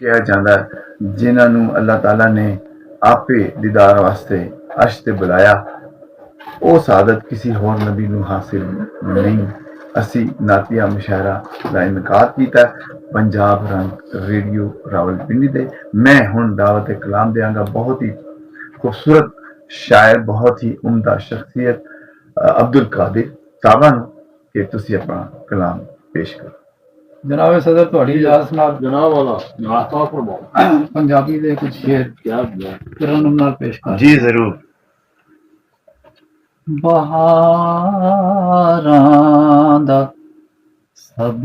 किया जाता है जिन्होंने अल्लाह ताला ने आपे दीदार वास्ते अर्श ते बुलाया वो सादत किसी होर नबी नूं हासिल नहीं। असी नातिया मुशायरा का इनकार किया पंजाब रंग रेडियो रावलपिंडी दे। मैं हुण दावत कलाम देंगा बहुत ही खूबसूरत शायर बहुत ही उम्दा शख्सियत अब्दुल कादिर साहबा नूं कि तुसीं अपना कलाम पेश करो। जनाब सदर थोड़ी इजाजत नाल जनाब वाला नाता फरमाओ पंजाबी दे कुछ शेर क्या किरण नाल पेश कर। जी जरूर। बहारां दा सब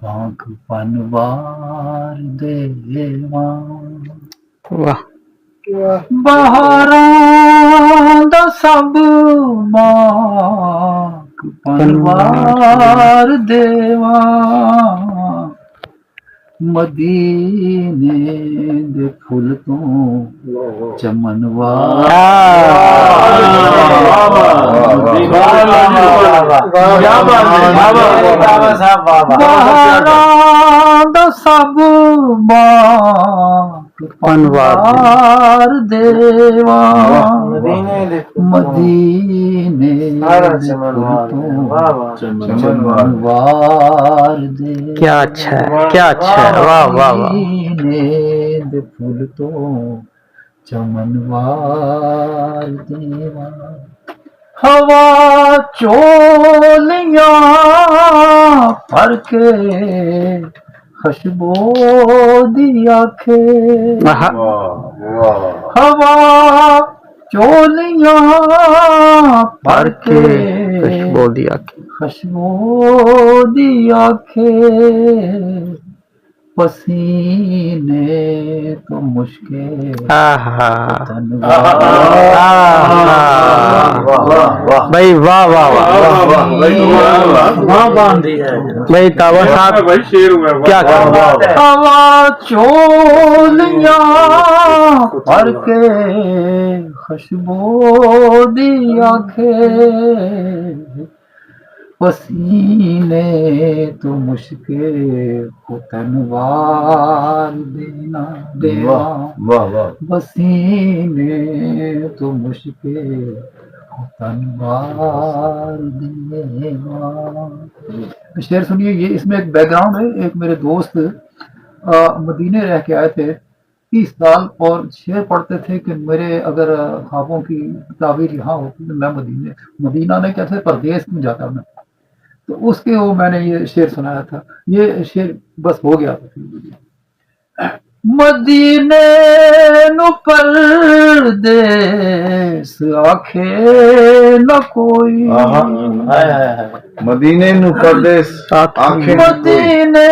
बांक पनवार देवां वाह बहारां दा सब बांक पनवार देवां मदीने दे फुल तो चमनवार बहारां दा सब बांक पनवार देवा मदीने चमनवार दे। क्या अच्छा है, क्या अच्छा है, वाह वाह वाह। मदीने फूल तो चमनवार देवा हवा चोलियां भर के खुशबू दी आखे हवा चोलियां भर के खुशबू दी आखे खुशबू दी आखे पसीने तो मुश्किल भाई वाह वाह वाह भाई तावा साहब क्या करो हवा चोलियां भर के खुशबू दी आखे पसीने तो मुश्किल तनवार देना देवा पसीने तो मुश्किल तनवार देवा। शेर सुनिए ये इसमें एक बैकग्राउंड है। एक मेरे दोस्त मदीने रह के आए थे 30 साल और शेर पढ़ते थे कि मेरे अगर ख्वाबों की ताबीर यहाँ होती तो मैं मदीना नहीं कहते परदेश में जाता मैं। तो उसके वो मैंने ये शेर सुनाया था। ये शेर बस हो गया था। मदीने नु परदेस आखे न कोई मदीने नु परदेस आखे मदीने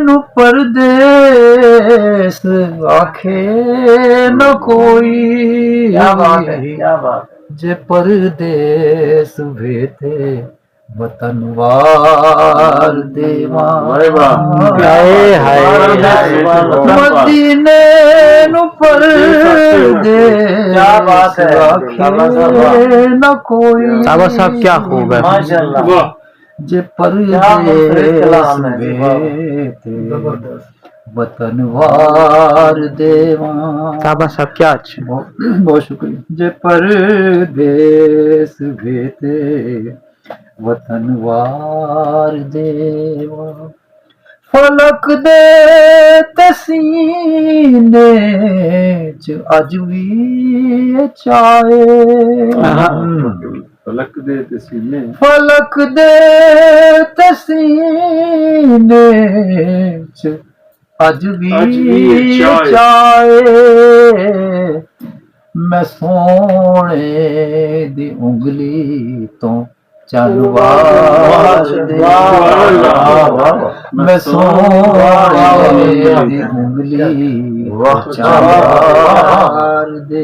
नु परदेस आखे न कोई क्या बात है जे परदेस भेते वतनवार देवा मदीने नु परदेस आखे न कोई। तावा साहब क्या खूब है माशाअल्लाह जे परदेस भेते वतनवार देवा। तावा साहब क्या अच्छा बहुत शुक्रिया। जे परदेस भेते वतनवार देवा फलक दे तसीने च अज भी चाहे फलक दे तसीने च अज भी चाहे मैं सोने दी उंगली तो चनवार मैं सोने दी उंगली चनवार दे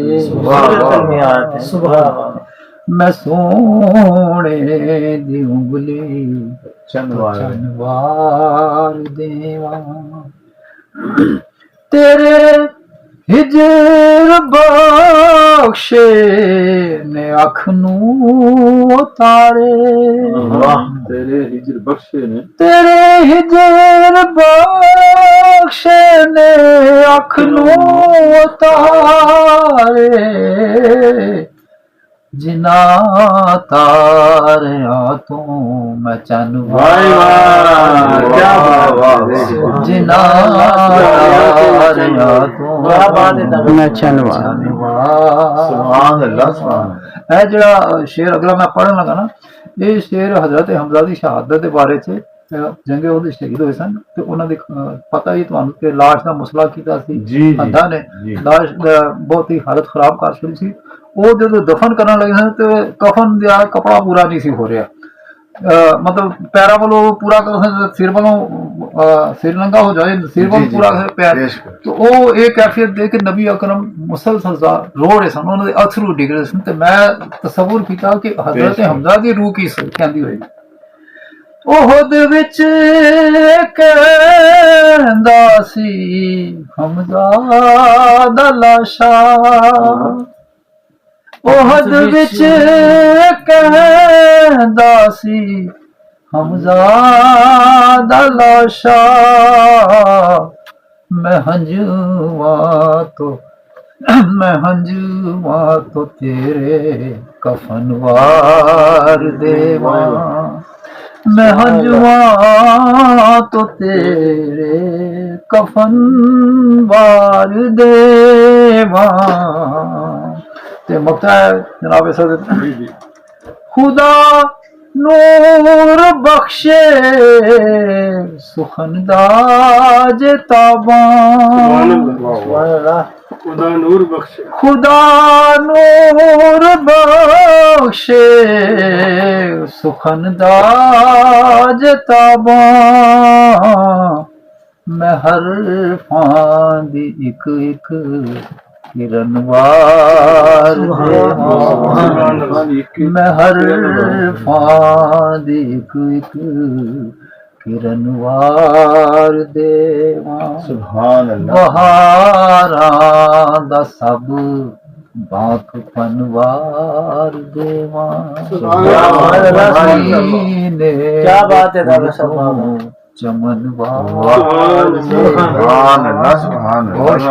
मैं सोने दी उंगली चनवार देवा तेरे ਹਿਜਰ ਬਖਸ਼ੇ ਨੇ ਅੱਖ ਨੂੰ ਉਤਾਰੇ तेरे हिजर बख्शे ने ਤੇਰੇ ਹਿਜਰ ਬਖਸ਼ੇ ਨੇ ਅੱਖ ਨੂੰ ਉਤਾਰੇ ਜਿਨਾ ਤਾਰਿਆ ਤੋਂ ਮੈਂ ਚੰਨ भाई वाह क्या बात है ਜਿਨਾ ਤਾਰਿਆ ਤੋਂ मैं चनवा ਸੁਭਾਨ ਅੱਲਾਹ ਸੁਭਾਨ ਇਹ ਜਿਹੜਾ ਸ਼ੇਰ ਅਗਲਾ ਮੈਂ ਪੜ੍ਹਨ ਲੱਗਾ ਨਾ, ਇਹ ਸ਼ੇਰ ਹਜ਼ਰਤ ਹਮਜ਼ਾ ਦੀ ਸ਼ਹਾਦਤ ਦੇ ਬਾਰੇ ਚ ਜੰਗੇ ਉਹਦੇ ਸ਼ਹੀਦ ਹੋਏ ਸਨ ਤੇ ਉਹਨਾਂ ਦੇ ਪਤਾ ਹੀ ਤੁਹਾਨੂੰ ਕਿ ਲਾਸ਼ ਦਾ ਮਸਲਾ ਕੀਤਾ ਸੀ। ਜੀ, ਅੱਧਾ ਨੇ ਜੀ। ਲਾਸ਼ ਬਹੁਤ ਹੀ ਹਾਲਤ ਖਰਾਬ ਕਰ ਛੱਡੀ ਸੀ। ਉਹ ਜਦੋਂ ਦਫਨ ਕਰਨ ਲੱਗੇ ਸਨ ਤੇ ਕਫਨ ਦਾ ਕਪੜਾ ਪੂਰਾ ਨਹੀਂ ਸੀ ਹੋ ਰਿਹਾ, ਮਤਲਬ ਪੈਰਾਂ ਵੱਲੋਂ ਪੂਰਾ ਸਿਰ ਵੱਲੋਂ ਸਿਰ ਨੰਗਾ ਹੋ ਜਾਏ, ਸਿਰ ਵੱਲੋਂ ਪੂਰਾ ਪੈਰ। ਤੇ ਉਹ ਇਹ ਕੈਫੀਅਤ ਦੇ ਕੇ ਨਬੀ ਅਕਰਮ ਮੁਸਲਸਲ ਰੋ ਰਹੇ ਸਨ, ਉਹਨਾਂ ਦੇ ਅਥਰੂ ਡਿੱਗ ਰਹੇ ਸਨ। ਤੇ ਮੈਂ ਤਸੱਵੁਰ ਕੀਤਾ ਕਿ ਹਜ਼ਰਤ ਹਮਜ਼ਾ ਦੀ ਰੂਹ ਕੀ ਕਹਿੰਦੀ ਹੋਏਗੀ। ਉਹਦ ਵਿੱਚ ਕਹਿੰਦਾ ਸੀ ਹਮਜ਼ਾ ਦਾ ਲਾਸ਼ਾ, ਉਹਦ ਵਿੱਚ ਕਹਿੰਦਾ ਸੀ ਹਮਜ਼ਾ ਦਾ ਲਾਸ਼ਾ, ਮੈਂ ਹੰਝੂਆਂ ਤੋਂ ਤੇਰੇ ਕਫਨ ਵਾਰ ਦੇਵਾਂ, ਮੈਂ ਹੰਝੂਆਂ ਤੋਂ ਤੇਰੇ ਕਫਨ ਵਾਰ ਦੇਵਾਂ। ਤੇ ਮਕਤਾ ਹੈ ਜਨਾਬ ਸਦ ਖੁਦਾ ਨੂਰ ਬਖਸ਼ੇ ਸੁਖਨ ਦਾ ਜਤਾਬਾਂ, खुदा नूर बख्शे ਖੁਦਾ ਨੂਰ ਬਖਸ਼ੇ ਸੁਖਨ ਦਾ ਜਤਾਬਾਂ, ਮੈਂ ਹਰਫਾਂ ਦੀ ਇੱਕ ਇੱਕ ਕਿਰਨ ਵਾਰ ਦੇਵਾਂ, ਮੈਂ ਹਰਫਾਂ ਦੀ ਇੱਕ ਇੱਕ ਕਿਰਨ ਵਾਰ ਦੇਵਾਂ, ਸੁਭਾਨ ਅੱਲਾਹ ਬਹਾਰਾਂ ਦਾ ਸਭ ਬਾਕ ਪਨਵਾਰ ਦੇਵਾਂ। क्या बात है दादा साहब। ਚਮਨ ਵਾਰ ਸੁਭਾਨ ਅੱਲਾਹ ਸੁਭਾਨ ਅੱਲਾਹ।